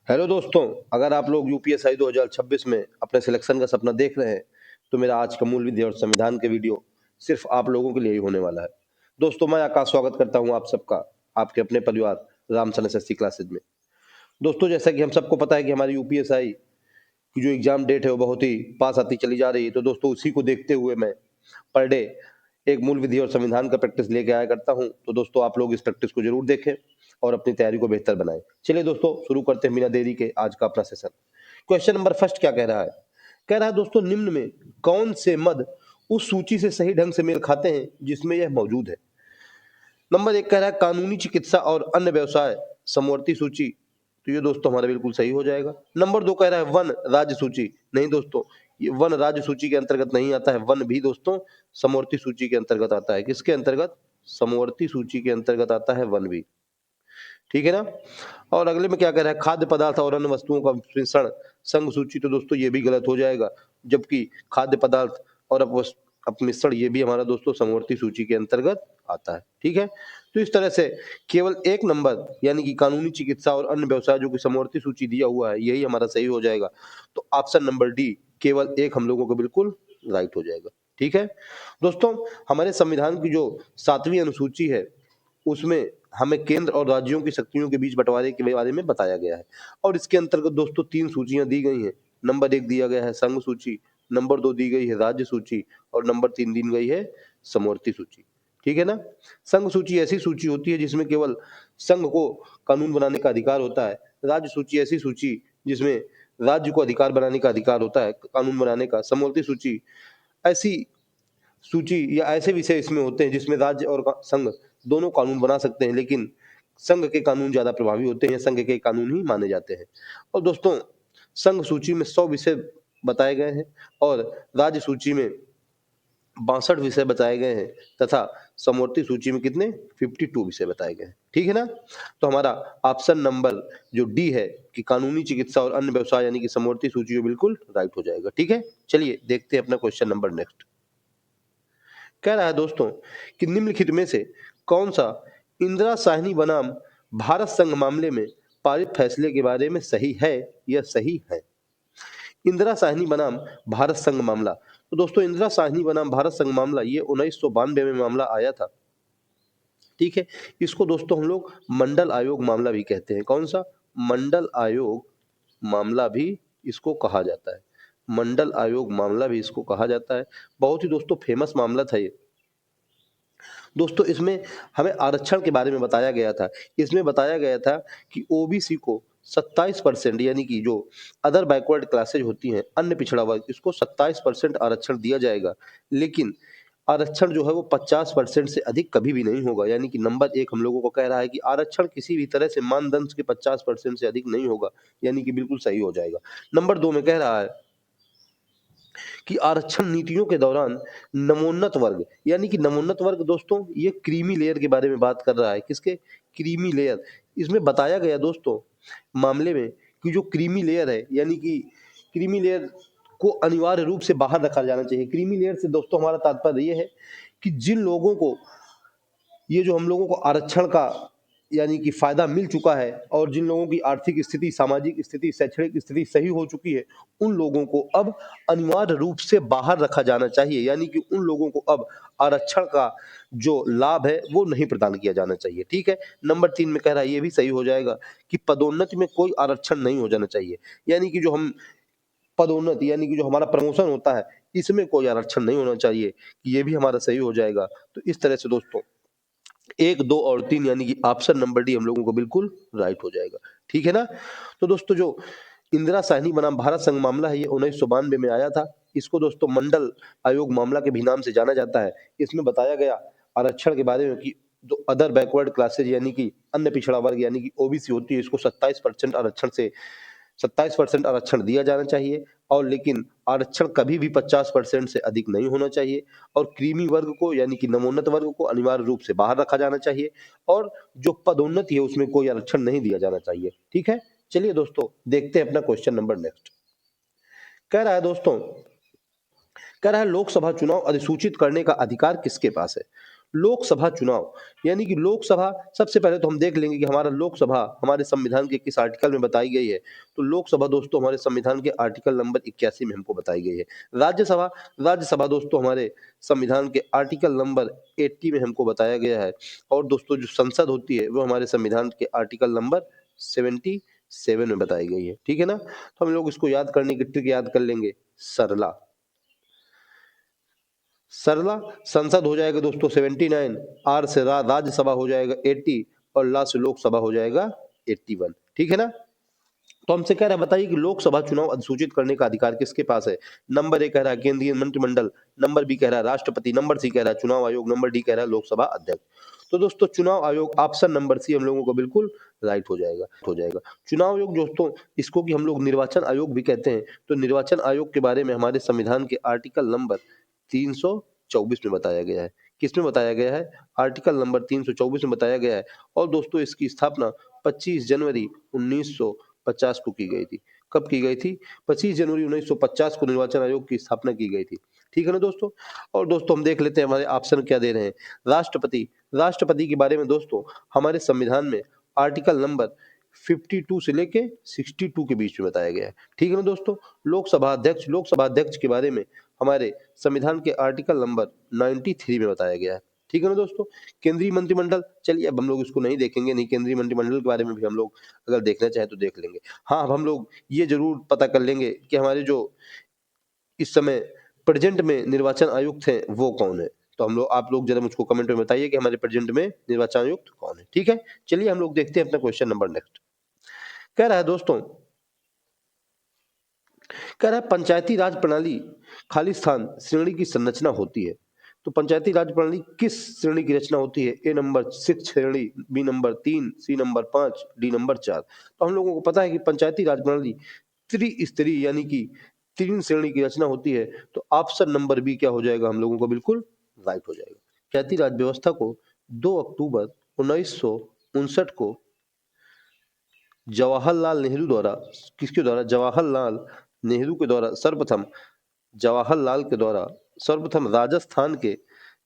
Hello दोस्तों, अगर आप लोग यूपीएससी 2026 में अपने सिलेक्शन का सपना देख रहे हैं तो मेरा आज का मूल विधि और संविधान के वीडियो सिर्फ आप लोगों के लिए ही होने वाला है। दोस्तों, मैं आकाश स्वागत करता हूं आप सबका आपके अपने परिवार रामसन एसएससी क्लासेज में। दोस्तों, जैसा कि हम सबको पता है कि हमारी यूपीएससी की जो एग्जाम डेट है वो बहुत ही पास आती चली जा रही है, तो दोस्तों उसी को देखते हुए मैं पर डे एक मूल विधि और संविधान का प्रैक्टिस लेके आया करता हूं। तो दोस्तों, आप लोग इस प्रैक्टिस को जरूर देखें और अपनी तैयारी को बेहतर बनाएं। चलिए दोस्तों, शुरू करते हैं बिना देरी के आज का अपना सेशन। क्वेश्चन नंबर फर्स्ट क्या कह रहा है? कह रहा है दोस्तों, निम्न में कौन से मद उस सूची से सही ढंग से मेल खाते हैं जिसमें यह मौजूद है? नंबर एक कह रहा है कानूनी चिकित्सा और अन्य व्यवसाय समवर्ती सूची, तो ये दोस्तों हमारा बिल्कुल सही हो जाएगा। नंबर दो कह रहा है वन राज्य सूची, नहीं दोस्तों, ये वन राज्य सूची के अंतर्गत नहीं आता है। वन भी दोस्तों समवर्ती सूची के अंतर्गत आता है। किसके अंतर्गत? समवर्ती सूची के अंतर्गत आता है वन भी। ठीक है ना? और अगले में क्या कह रहा है? खाद्य पदार्थ और अन्य वस्तुओं का मिश्रण संघ सूची, तो दोस्तों ये भी गलत हो जाएगा, जबकि खाद्य पदार्थ और अपमिश्रण ये भी हमारा दोस्तों समवर्ती सूची के अंतर्गत आता है। ठीक है, तो इस तरह से केवल एक नंबर यानी कि कानूनी चिकित्सा और अन्य व्यवसाय जो कि समवर्ती सूची दिया हुआ है यही हमारा सही हो जाएगा। तो ऑप्शन नंबर डी केवल एक हम लोगों को बिल्कुल राइट हो जाएगा। ठीक है दोस्तों, हमारे संविधान की जो 7वीं अनुसूची है उसमें हमें केंद्र और राज्यों की शक्तियों के बीच बंटवारे के बारे में बताया गया है, और इसके अंतर्गत दोस्तों 3 सूचियां दी गई हैं। नंबर 1 दिया गया है संघ सूची, नंबर 2 दी गई है राज्य सूची, और नंबर 3 दी गई है समवर्ती सूची। ठीक है ना? संघ सूची ऐसी सूची होती है जिसमें केवल संघ को कानून बनाने का अधिकार होता है। राज्य सूची ऐसी सूची जिसमें राज्य को अधिकार बनाने का अधिकार होता है, कानून बनाने का। समवर्ती सूची ऐसी सूची या ऐसे विषय इसमें होते हैं जिसमें राज्य और संघ दोनों कानून बना सकते हैं, लेकिन संघ के कानून ज्यादा प्रभावी होते हैं, संघ के कानून ही माने जाते हैं। और दोस्तों, संघ सूची में 100 विषय बताए गए हैं और राज्य सूची में 62 विषय बताए गए हैं, तथा समवर्ती सूची में कितने? 52 विषय बताए गए हैं। ठीक है ना? तो हमारा ऑप्शन नंबर जो डी है कि कानूनी चिकित्सा और अन्य व्यवसाय यानी कि समवर्ती सूची में बिल्कुल राइट हो जाएगा। ठीक है, चलिए देखते हैं अपना क्वेश्चन नंबर नेक्स्ट। कह रहा है दोस्तों कि निम्नलिखित में से कौन सा इंदिरा साहनी बनाम भारत संघ मामले में पारित फैसले के बारे में सही है या सही है? इंदिरा साहनी बनाम भारत संघ मामला, तो दोस्तों इंदिरा साहनी बनाम भारत संघ मामला ये 1992 में मामला आया था। ठीक है, इसको दोस्तों हम लोग मंडल आयोग मामला भी कहते हैं। कौन सा? मंडल आयोग मामला भी इसको कहा जाता है। मंडल आयोग मामला भी इसको कहा जाता है। बहुत ही दोस्तों फेमस मामला था ये। दोस्तों, इसमें हमें आरक्षण के बारे में बताया गया था। इसमें बताया गया था कि ओबीसी को 27% यानी कि जो अदर बैकवर्ड क्लासेज होती हैं, अन्य पिछड़ा वर्ग, इसको 27% आरक्षण दिया जाएगा, लेकिन आरक्षण जो है वो 50% से अधिक कभी भी नहीं होगा। यानी कि नंबर एक हम लोगों को कह रहा है कि आरक्षण किसी भी तरह से मानदंड के 50% से अधिक नहीं होगा, यानी कि बिल्कुल सही हो जाएगा। नंबर दो में कह रहा है कि आरक्षण नीतियों के दौरान नमोन्नत वर्ग, यानी कि नमोन्नत वर्ग दोस्तों ये क्रीमी लेयर के बारे में बात कर रहा है। किसके? Creamy layer. इसमें बताया गया दोस्तों मामले में कि जो क्रीमी लेयर है, यानी कि क्रीमी लेयर को अनिवार्य रूप से बाहर रखा जाना चाहिए। क्रीमी लेयर से दोस्तों हमारा तात्पर्य ये है कि जिन लोगों को ये जो हम लोगों को आरक्षण का यानी कि फायदा मिल चुका है, और जिन लोगों की आर्थिक स्थिति, सामाजिक स्थिति, शैक्षणिक स्थिति सही हो चुकी है, उन लोगों को अब अनिवार्य रूप से बाहर रखा जाना चाहिए। यानी कि उन लोगों को अब आरक्षण का जो लाभ है वो नहीं प्रदान किया जाना चाहिए। ठीक है, नंबर 3 में कह रहा है ये भी सही हो जाएगा कि पदोन्नति में कोई आरक्षण नहीं हो जाना चाहिए। यानी कि जो हम पदोन्नति यानी कि जो हमारा प्रमोशन होता है इसमें कोई आरक्षण नहीं होना चाहिए, ये भी हमारा सही हो जाएगा। तो इस तरह से दोस्तों 1, 2 और 3 यानी कि ऑप्शन नंबर डी हम लोगों को बिल्कुल राइट हो जाएगा। ठीक है ना? तो दोस्तों जो इंदिरा साहनी बनाम भारत संघ मामला है ये 1992 में आया था। इसको दोस्तों मंडल आयोग मामला के भी नाम से जाना जाता है। इसमें बताया गया आरक्षण के बारे में कि जो अदर बैकवर्ड क्लासेज यानी कि अन्य पिछड़ा वर्ग यानी कि ओबीसी होती है, इसको 27% आरक्षण दिया जाना चाहिए, और लेकिन आरक्षण कभी भी 50% से अधिक नहीं होना चाहिए, और क्रीमी वर्ग को यानी कि नमोन्नत वर्ग को अनिवार्य रूप से बाहर रखा जाना चाहिए, और जो पदोन्नति है उसमें कोई आरक्षण नहीं दिया जाना चाहिए। ठीक है, चलिए दोस्तों देखते हैं अपना क्वेश्चन नंबर नेक्स्ट। कह रहा है दोस्तों, कह रहा है लोकसभा चुनाव अधिसूचित करने का अधिकार किसके पास है? लोकसभा चुनाव, यानी कि लोकसभा, सबसे पहले तो हम देख लेंगे कि हमारा लोकसभा हमारे संविधान के किस आर्टिकल में बताई गई है। तो लोकसभा दोस्तों हमारे संविधान के आर्टिकल नंबर 81 में हमको बताई गई है। राज्यसभा, राज्यसभा दोस्तों हमारे संविधान के आर्टिकल नंबर 80 में हमको बताया गया है। और दोस्तों जो संसद होती है वो हमारे संविधान के आर्टिकल नंबर 77 में बताई गई है। ठीक है ना। तो हम लोग इसको याद करने की ट्रिक याद कर लेंगे, सरला। सरला संसद हो जाएगा दोस्तों 79, आर से राज्यसभा हो जाएगा 80 और ला से लोकसभा हो जाएगा 81। ठीक है ना। तो हमसे कह रहा है बताइए कि लोकसभा चुनाव अधिसूचित करने का अधिकार किसके पास है। नंबर ए कह रहा है केंद्रीय मंत्रिमंडल, नंबर बी कह रहा है राष्ट्रपति, नंबर सी कह रहा है चुनाव आयोग, नंबर डी कह रहा है लोकसभा अध्यक्ष। तो दोस्तों चुनाव आयोग ऑप्शन नंबर सी हम लोगों को बिल्कुल राइट हो जाएगा। चुनाव आयोग दोस्तों इसको कि हम लोग निर्वाचन आयोग भी कहते हैं। तो निर्वाचन आयोग के बारे में हमारे संविधान के आर्टिकल नंबर 324 में बताया गया है। किसमें बताया गया है? आर्टिकल नंबर 324 में बताया गया है। और दोस्तों इसकी स्थापना 25 जनवरी 1950 को की गई थी। कब की गई थी? 25 जनवरी 1950 को निर्वाचन आयोग की स्थापना की गई थी। ठीक है ना दोस्तों। और दोस्तों हम देख लेते हैं हमारे ऑप्शन क्या दे रहे हैं। राष्ट्रपति, राष्ट्रपति के बारे में दोस्तों हमारे संविधान में आर्टिकल नंबर 52 से लेके 62 के बीच में बताया गया है। ठीक है ना दोस्तों। लोकसभा अध्यक्ष, लोकसभा अध्यक्ष के बारे में हमारे संविधान के आर्टिकल नंबर 93 में बताया गया है। ठीक है ना दोस्तों। केंद्रीय मंत्रिमंडल, चलिए अब हम लोग इसको नहीं देखेंगे, नहीं केंद्रीय मंत्रिमंडल के बारे में भी हम लोग अगर देखना चाहें तो देख लेंगे। हाँ, अब हम लोग ये जरूर पता कर लेंगे कि हमारे जो इस समय प्रेजेंट में निर्वाचन आयुक्त हैं वो कौन है। तो हम लोग, आप लोग जरा मुझको कमेंट में बताइए कि हमारे प्रेजेंट में निर्वाचन आयुक्त कौन है। ठीक है, चलिए हम लोग देखते हैं अपना क्वेश्चन नंबर नेक्स्ट। कह रहा है दोस्तों, कह रहा है पंचायती राज प्रणाली खालिस्तान श्रेणी की संरचना होती है। तो पंचायती राज प्रणाली किस श्रेणी की रचना होती है? ए नंबर 6 श्रेणी, B number 3, C number 5, D number 4। तो हम लोगों को पता है कि पंचायती राज प्रणाली त्रिस्तरीय यानी कि 3 श्रेणी की रचना होती है। तो ऑप्शन नंबर बी क्या हो जाएगा हम लोगों को बिल्कुल राइट हो जाएगा। पंचायती राज व्यवस्था को 2 अक्टूबर 1959 को जवाहरलाल नेहरू द्वारा, किसके द्वारा? जवाहरलाल नेहरू के द्वारा सर्वप्रथम, जवाहरलाल के द्वारा सर्वप्रथम राजस्थान के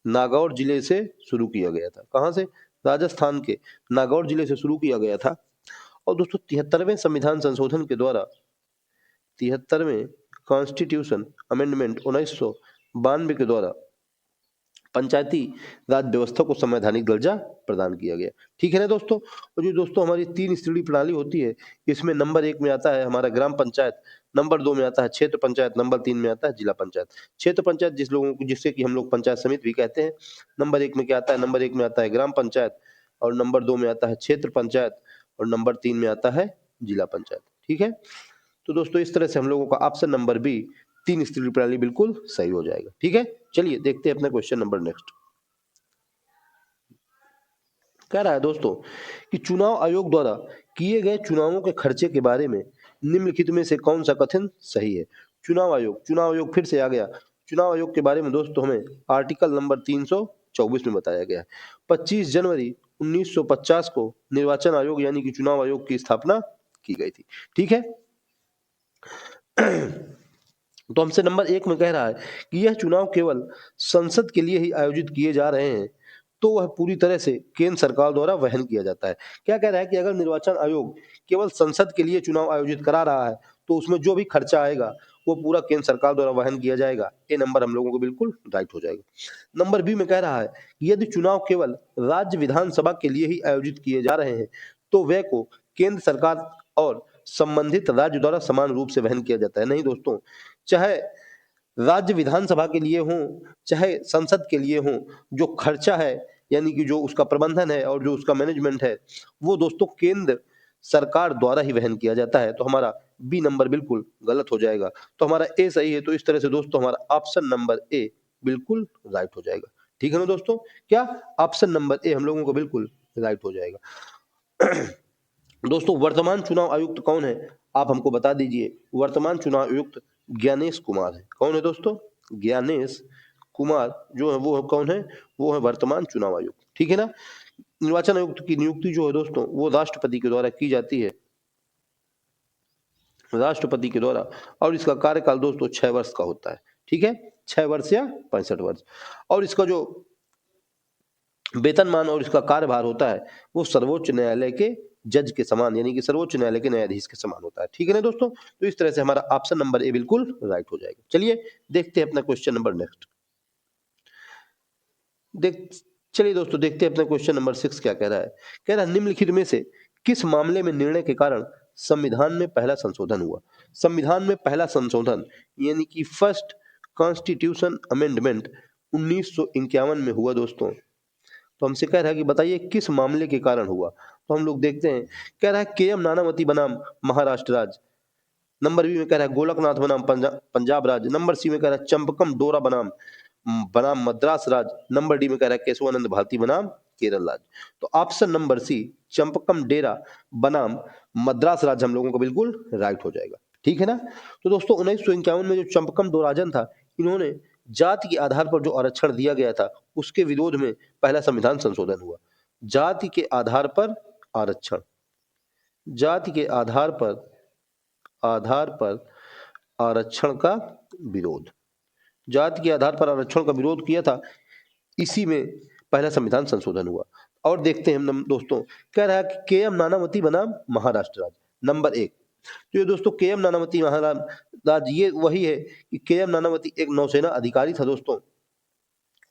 नागौर जिले से शुरू किया गया था। कहां से? राजस्थान के नागौर जिले से शुरू किया गया था। और दोस्तों 73वें संविधान संशोधन के द्वारा, 73वें कॉन्स्टिट्यूशन अमेंडमेंट 1992 के द्वारा पंचायती राज व्यवस्था को संवैधानिक दर्जा प्रदान किया गया। ठीक है ना दोस्तों। और जो दोस्तों हमारी 3 स्तरीय प्रणाली होती है, इसमें नंबर 1 में आता है हमारा ग्राम पंचायत, नंबर 2 में आता है क्षेत्र पंचायत, नंबर 3 में आता है जिला पंचायत। क्षेत्र पंचायत जिस लोगों को, जिससे कि हम लोग पंचायत समिति भी कहते हैं। नंबर 1 में क्या आता है? नंबर 1 में आता है ग्राम पंचायत, और नंबर 2 में आता है क्षेत्र पंचायत, और नंबर 3 में आता है जिला पंचायत। ठीक है। तो दोस्तों इस तरह से हम लोगों का ऑप्शन नंबर बी 3 स्तरीय प्रणाली बिल्कुल सही हो जाएगा। ठीक है, चलिए देखते हैं अपना क्वेश्चन नंबर नेक्स्ट। कह रहा है दोस्तों कि चुनाव आयोग द्वारा किए गए चुनावों के खर्चे के बारे में निम्नलिखित में से कौन सा कथन सही है? चुनाव आयोग, चुनाव आयोग फिर से आ गया। चुनाव आयोग के बारे में दोस्तों हमें आर्टिकल नंबर 324 में बताया गया है। 25 जनवरी 1950 को निर्वाचन आयोग यानी कि चुनाव आयोग की स्थापना की गई थी। ठीक है। तो हमसे नंबर 1 में कह रहा है कि यह चुनाव केवल संसद के लिए ही आयोजित किए जा रहे हैं, तो वह पूरी तरह से केंद्र सरकार द्वारा वहन किया जाता है। क्या कह रहा है कि अगर निर्वाचन आयोग केवल संसद के लिए चुनाव आयोजित करा रहा है तो उसमें जो भी खर्चा आएगा वो पूरा केंद्र सरकार द्वारा वहन किया जाएगा। ये नंबर हम लोगों को बिल्कुल राइट हो जाएगा। नंबर बी में कह रहा है कि यदि चुनाव केवल राज्य विधानसभा के लिए ही आयोजित किए जा रहे हैं तो व्यय को केंद्र सरकार और संबंधित राज्य द्वारा समान रूप से वहन किया जाता है। नहीं दोस्तों, चाहे राज्य विधानसभा के लिए हो चाहे संसद के लिए हो, जो खर्चा है यानी कि जो उसका प्रबंधन है और जो उसका मैनेजमेंट है वो दोस्तों केंद्र सरकार द्वारा ही वहन किया जाता है। तो हमारा बी नंबर बिल्कुल गलत हो जाएगा। तो हमारा ए सही है। तो इस तरह से दोस्तों हमारा ऑप्शन नंबर ए बिल्कुल राइट हो जाएगा। ठीक है ना दोस्तों, क्या ऑप्शन नंबर ए हम लोगों को बिल्कुल राइट हो जाएगा। दोस्तों वर्तमान चुनाव आयुक्त कौन है? आप हमको बता दीजिए। वर्तमान चुनाव आयुक्त ज्ञानेश कुमार है। कौन है दोस्तों? ज्ञानेश कुमार जो है वो है, कौन है? वो है वर्तमान चुनाव आयुक्त। ठीक है ना। निर्वाचन आयुक्त की नियुक्ति जो है दोस्तों वो राष्ट्रपति के द्वारा की जाती है, राष्ट्रपति के द्वारा। और इसका कार्यकाल दोस्तों 6 वर्ष का होता है। ठीक है, 6 वर्ष या 65 वर्ष। और इसका जो वेतनमान और इसका कार्यभार होता है वो सर्वोच्च न्यायालय के जज के समान, यानी कि सर्वोच्च न्यायालय के न्यायाधीश के समान होता है। ठीक है ना दोस्तों? तो इस तरह से हमारा ऑप्शन नंबर ए बिल्कुल राइट हो जाएगा। चलिए देखते हैं अपना क्वेश्चन नंबर नेक्स्ट। देख चलिए दोस्तों देखते हैं अपना क्वेश्चन नंबर 6 क्या कह रहा है। कह रहा है निम्नलिखित में से किस मामले में निर्णय के कारण संविधान में पहला संशोधन हुआ? संविधान में पहला संशोधन यानी कि फर्स्ट कॉन्स्टिट्यूशन अमेंडमेंट 1951 में हुआ दोस्तों। तो हमसे कह रहा है कि बताइए किस मामले के कारण हुआ। तो हम लोग देखते हैं, कह रहा है के.एम. नानावती बनाम महाराष्ट्र राज्य। नंबर बी में कह रहा है गोलकनाथ बनाम पंजाब राज्य। नंबर सी में कह रहा है चंपकम डोरा बनाम बनाम मद्रास राज्य। नंबर डी में कह रहा है केशवानंद भारती बनाम केरल राज्य। तो ऑप्शन नंबर सी चंपकम डेरा बनाम मद्रास राज्य हम लोगों को बिल्कुल राइट हो जाएगा। ठीक है ना? तो दोस्तों 1951 में जो चंपकम डोराजन था, इन्होंने जाति के आधार पर जो आरक्षण दिया गया था उसके विरोध में पहला संविधान संशोधन हुआ। जाति के आधार पर आरक्षण, जाति के आधार पर आरक्षण का विरोध, जाति के आधार पर आरक्षण का विरोध किया था, इसी में पहला संविधान संशोधन हुआ। और देखते हैं हम दोस्तों, कह रहा है कि के.एम. नानावती बनाम महाराष्ट्र राज्य। नंबर एक, तो ये दोस्तों के.एम. नानावती महाराष्ट्र राज्य ये वही है कि के.एम. नानावती एक नौसेना अधिकारी था दोस्तों।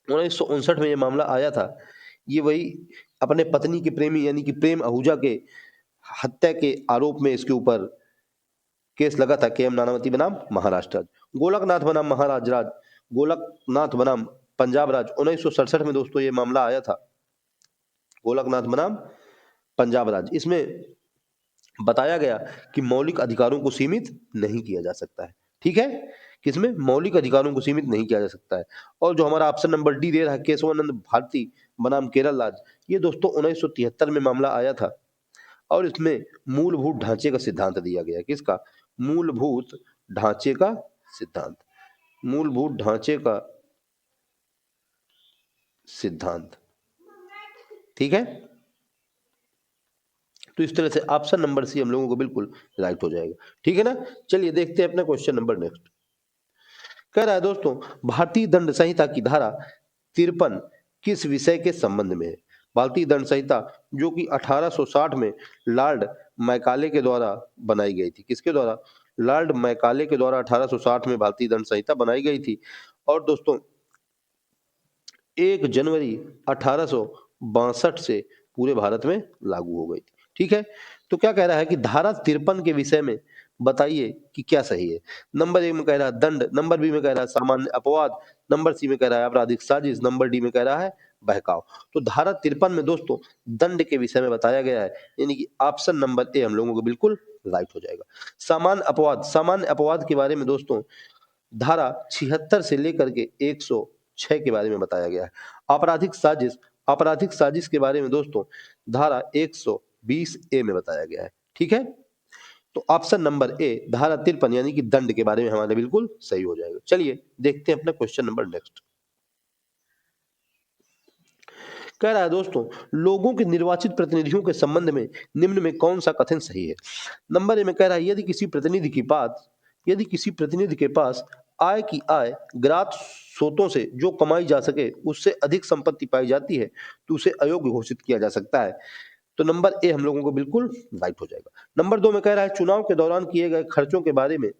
1959 में ये मामला आया था। ये वही अपने पत्नी के प्रेमी यानी कि प्रेम आहूजा के हत्या के आरोप में इसके ऊपर केस लगा था। के.एम. नानावती बनाम महाराष्ट्र राज्य। गोलकनाथ बनाम महाराज राज्य, गोलकनाथ बनाम पंजाब राज्य। 1967 में दोस्तों ये मामला आया था, गोलकनाथ बनाम पंजाब राज्य। इसमें बताया गया कि मौलिक अधिकारों को सीमित नहीं किया जा सकता है। ठीक है, किसमें मौलिक अधिकारों को सीमित नहीं किया जा सकता है। और जो हमारा ऑप्शन नंबर डी दे रहा है केशवानंद भारती बनाम केरल राज्य, ये दोस्तों 1973 में मामला आया था। और इसमें मूलभूत ढांचे का सिद्धांत दिया गया। किसका? मूलभूत ढांचे का सिद्धांत, मूलभूत ढांचे का सिद्धांत। ठीक है, तो इस तरह से ऑप्शन नंबर सी हम लोगों को बिल्कुल राइट हो जाएगा। ठीक है ना? चलिए देखते हैं अपना क्वेश्चन नंबर नेक्स्ट। कह रहा है दोस्तों भारतीय दंड संहिता की धारा 53 किस विषय के संबंध में है? भारतीय दंड संहिता जो कि 1860 में लॉर्ड मैकाले के द्वारा बनाई गई थी। किसके द्वारा? लॉर्ड मैकाले के द्वारा 1860 में भारतीय दंड संहिता बनाई गई थी। और दोस्तों 1 जनवरी 1862 से पूरे भारत में लागू हो गई थी। ठीक है, तो क्या कह रहा है कि धारा 53 के विषय में बताइए कि क्या सही है। नंबर ए में कह रहा है दंड, नंबर बी में कह रहा है सामान्य अपवाद, नंबर सी में कह रहा है आपराधिक साजिश, नंबर डी में कह रहा है बहकाव। तो धारा 53 में दोस्तों दंड के विषय में बताया गया है, यानी कि ऑप्शन नंबर ए हम लोगों को बिल्कुल राइट हो जाएगा। सामान्य अपवाद, सामान्य अपवाद के बारे में दोस्तों धारा 76 से लेकर के 106 के बारे में बताया गया है। आपराधिक साजिश, आपराधिक साजिश के बारे में दोस्तों धारा 120 ए में बताया गया है। ठीक है, तो ऑप्शन नंबर ए धारा 53 यानी कि दंड के बारे में हमारा बिल्कुल सही हो जाएगा। चलिए देखते हैं अपना क्वेश्चन नंबर नेक्स्ट। कह रहा है दोस्तों लोगों के निर्वाचित प्रतिनिधियों के संबंध में निम्न में कौन सा कथन सही है? नंबर ए में कह रहा है यदि किसी प्रतिनिधि के पास आय की आय ग्रात स्रोतों से जो कमाई जा सके उससे अधिक संपत्ति पाई जाती है तो उसे अयोग्य घोषित किया जा सकता है। तो नंबर ए हम लोगों को बिल्कुल राइट हो जाएगा। नंबर 2 में कह रहा है चुनाव के दौरान किए गए खर्चों के बारे में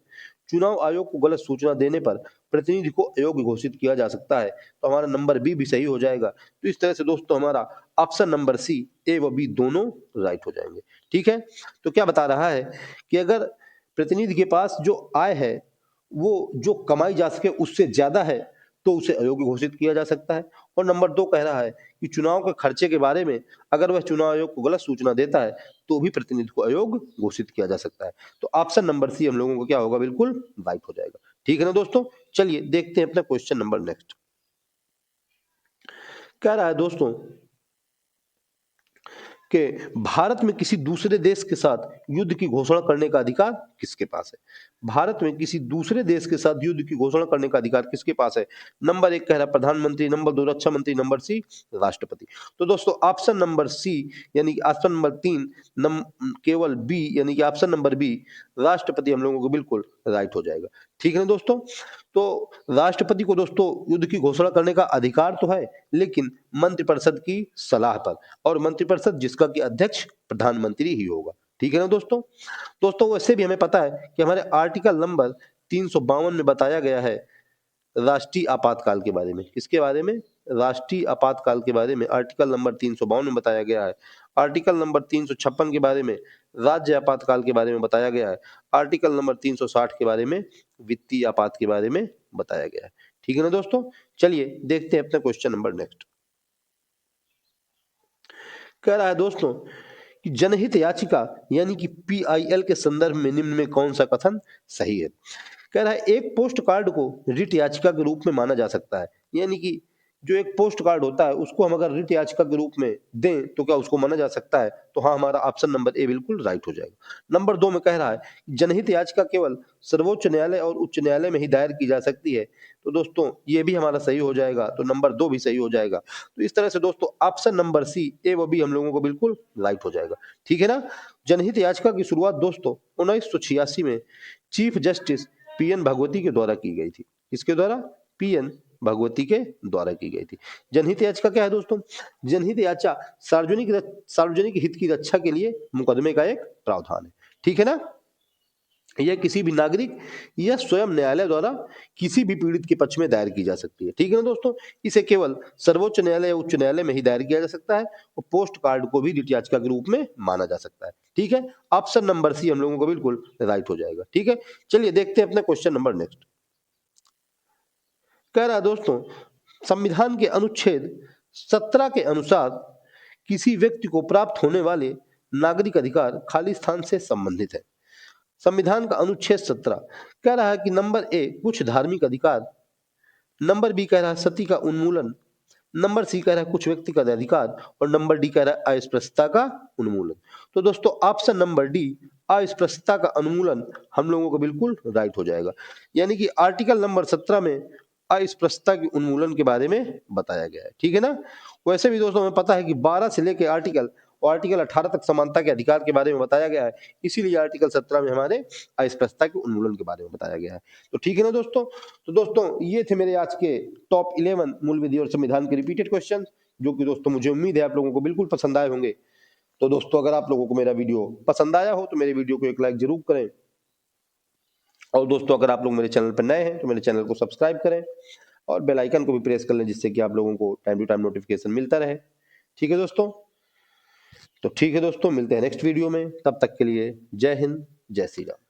चुनाव आयोग को गलत सूचना देने पर प्रतिनिधि को अयोग्य घोषित किया जा सकता है। तो हमारा नंबर बी भी सही हो जाएगा। तो इस तरह से दोस्तों हमारा ऑप्शन नंबर सी ए व बी दोनों राइट हो जाएंगे। ठीक है, तो क्या बता रहा है कि अगर प्रतिनिधि के पास जो आय है वो जो कमाई जा सके उससे ज्यादा है तो उसे अयोग्य घोषित किया जा सकता है। और नंबर 2 कह रहा है कि चुनाव के खर्चे के बारे में अगर वह चुनाव आयोग को गलत सूचना देता है तो भी प्रतिनिधि को अयोग्य घोषित किया जा सकता है। तो ऑप्शन नंबर सी हम लोगों को क्या होगा बिल्कुल राइट हो जाएगा। ठीक है ना दोस्तों? चलिए देखते हैं अपना क्वेश्चन नंबर नेक्स्ट। कह रहा है दोस्तों कि भारत में किसी दूसरे देश के साथ युद्ध की घोषणा करने का अधिकार किसके पास है? भारत में किसी दूसरे देश के साथ युद्ध की घोषणा करने का अधिकार किसके पास है? नंबर 1 कह रहा है प्रधानमंत्री, नंबर 2 रक्षा मंत्री, नंबर सी राष्ट्रपति। तो दोस्तों ऑप्शन नंबर सी यानी कि ऑप्शन नंबर 3 केवल बी यानी कि ऑप्शन नंबर बी राष्ट्रपति हम लोगों को बिल्कुल राइट हो जाएगा। ठीक है ना दोस्तों। तो राष्ट्रपति को दोस्तों युद्ध की घोषणा करने का अधिकार तो है, लेकिन मंत्रिपरिषद की सलाह पर, और मंत्रिपरिषद जिसका कि अध्यक्ष प्रधानमंत्री ही होगा। ठीक है ना दोस्तों। दोस्तों वैसे भी हमें पता है कि हमारे आर्टिकल नंबर 352 में बताया गया है राष्ट्रीय आपातकाल के बारे में। किसके बारे में? राष्ट्रीय आपातकाल के बारे में आर्टिकल नंबर 352 में बताया गया है। आर्टिकल नंबर 356 के बारे में राज्य आपातकाल के बारे में बताया गया है। आर्टिकल नंबर 360 के बारे में वित्तीय आपात के बारे में बताया गया है। ठीक है ना दोस्तों। चलिए देखते हैं अपना क्वेश्चन नंबर नेक्स्ट। कह रहा है दोस्तों कि जनहित याचिका यानी कि PIL के संदर्भ में निम्न में कौन सा कथन सही है? कह रहा है एक पोस्ट कार्ड को रिट याचिका के रूप में माना जा सकता है, यानी कि जो एक पोस्ट कार्ड होता है उसको हम अगर रिट याचिका के रूप में दें तो क्या उसको माना जा सकता है? तो हाँ, हमारा ऑप्शन नंबर ए बिल्कुल राइट हो जाएगा। नंबर 2 में कह रहा है जनहित याचिका केवल सर्वोच्च न्यायालय और उच्च न्यायालय में ही दायर की जा सकती है, तो दोस्तों ये भी हमारा सही हो जाएगा, तो नंबर 2 भी सही हो जाएगा। तो इस तरह से दोस्तों ऑप्शन नंबर सी ए व बी हम लोगों को बिल्कुल राइट हो जाएगा। ठीक है ना। जनहित याचिका की शुरुआत दोस्तों 1986 में चीफ जस्टिस PN भगवती के द्वारा की गई थी। किसके द्वारा? PN भगवती के द्वारा की गई थी। जनहित याचिका क्या है दोस्तों? जनहित याचिका सार्वजनिक हित की रक्षा के लिए मुकदमे का एक प्रावधान है। ठीक है ना। यह किसी भी नागरिक या स्वयं न्यायालय द्वारा किसी भी पीड़ित के पक्ष में दायर की जा सकती है। ठीक है ना दोस्तों। इसे केवल सर्वोच्च न्यायालय या उच्च न्यायालय में ही दायर किया जा सकता है, और पोस्ट कार्ड को भी रिट याचिका के रूप में माना जा सकता है। ठीक है। ऑप्शन नंबर सी हम लोगों को बिल्कुल राइट हो जाएगा। ठीक है। चलिए देखते हैं अपना क्वेश्चन नंबर नेक्स्ट। कह रहा है दोस्तों संविधान के अनुच्छेद 17 के अनुसार किसी व्यक्ति को प्राप्त होने वाले नागरिक अधिकार खाली स्थान से संबंधित है। संविधान का अनुच्छेद 17 कह रहा है कि नंबर ए कुछ धार्मिक अधिकार, नंबर बी कह रहा है सती का उन्मूलन, नंबर सी कह रहा है कुछ व्यक्तिगत अधिकार, और नंबर डी कह रहा है अस्पृश्यता का उन्मूलन। तो दोस्तों ऑप्शन नंबर डी अस्पृश्यता का उन्मूलन हम लोगों को बिल्कुल राइट हो जाएगा। यानी कि आर्टिकल नंबर 17 में अस्पृश्यता के उन्मूलन के बारे में बताया गया है। ठीक है ना। वैसे भी दोस्तों हमें पता है कि 12 से लेकर आर्टिकल 18 तक समानता के अधिकार के बारे में बताया गया है, इसीलिए आर्टिकल 17 में हमारे अस्पृश्यता के उन्मूलन के बारे में बताया गया है। तो ठीक है ना दोस्तों। तो दोस्तों ये थे मेरे आज के टॉप 11 मूल विधि और संविधान के रिपीटेड क्वेश्चन, जो कि दोस्तों मुझे उम्मीद है आप लोगों को बिल्कुल पसंद आए होंगे। तो दोस्तों अगर आप लोगों को मेरा वीडियो पसंद आया हो तो मेरे वीडियो को एक लाइक जरूर करें, और दोस्तों अगर आप लोग मेरे चैनल पर नए हैं तो मेरे चैनल को सब्सक्राइब करें और बेल आइकन को भी प्रेस कर लें, जिससे कि आप लोगों को टाइम टू टाइम नोटिफिकेशन मिलता रहे। ठीक है दोस्तों। तो ठीक है दोस्तों, मिलते हैं नेक्स्ट वीडियो में। तब तक के लिए जय हिंद, जय श्री राम।